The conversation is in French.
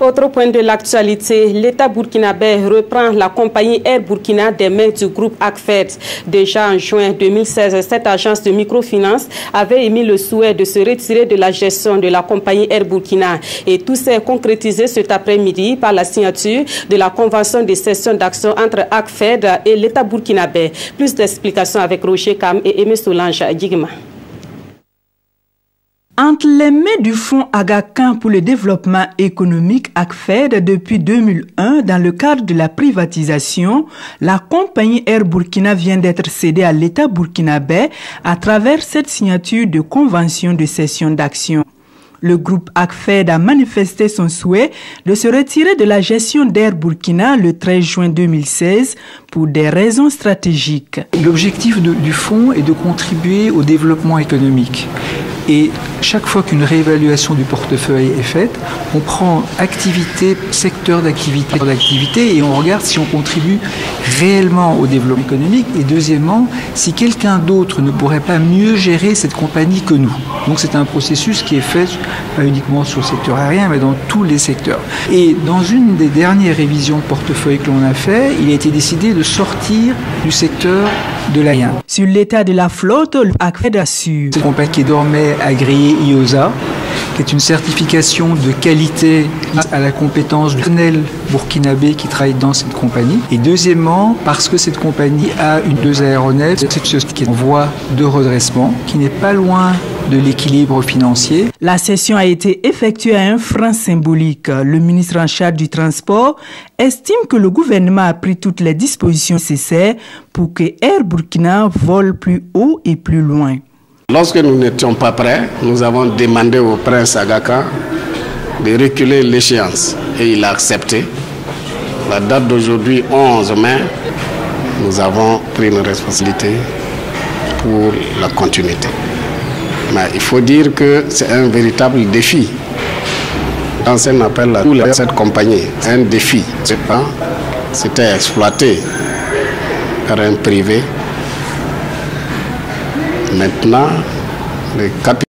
Autre point de l'actualité, l'État burkinabé reprend la compagnie Air Burkina des mains du groupe ACFED. Déjà en juin 2016, cette agence de microfinance avait émis le souhait de se retirer de la gestion de la compagnie Air Burkina. Et tout s'est concrétisé cet après-midi par la signature de la convention de cession d'actions entre ACFED et l'État burkinabé. Plus d'explications avec Roger Kam et Aimé Solange Digma. Entre les mains du Fonds Aga Khan pour le développement économique ACFED depuis 2001, dans le cadre de la privatisation, la compagnie Air Burkina vient d'être cédée à l'État burkinabé à travers cette signature de convention de cession d'actions. Le groupe ACFED a manifesté son souhait de se retirer de la gestion d'Air Burkina le 13 juin 2016 pour des raisons stratégiques. L'objectif du fonds est de contribuer au développement économique. Et chaque fois qu'une réévaluation du portefeuille est faite, on prend activité, secteur d'activité et on regarde si on contribue réellement au développement économique. Et deuxièmement, si quelqu'un d'autre ne pourrait pas mieux gérer cette compagnie que nous. Donc c'est un processus qui est fait pas uniquement sur le secteur aérien, mais dans tous les secteurs. Et dans une des dernières révisions de portefeuille que l'on a fait, il a été décidé de sortir du secteur de l'aérien. Sur l'état de la flotte, ACFED assure. C'est une compagnie qui est désormais agréée IOSA, qui est une certification de qualité à la compétence du personnel burkinabé qui travaille dans cette compagnie. Et deuxièmement, parce que cette compagnie a deux aéronefs, c'est une société qui est en voie de redressement, qui n'est pas loin de l'équilibre financier. La cession a été effectuée à un franc symbolique. Le ministre en charge du transport estime que le gouvernement a pris toutes les dispositions nécessaires pour que Air Burkina vole plus haut et plus loin. Lorsque nous n'étions pas prêts, nous avons demandé au prince Aga Khan de reculer l'échéance et il a accepté. La date d'aujourd'hui, 11 mai, nous avons pris une responsabilité pour la continuité. Mais il faut dire que c'est un véritable défi. L'ancien appelle à cette compagnie un défi. C'était exploité par un privé. Maintenant, le capital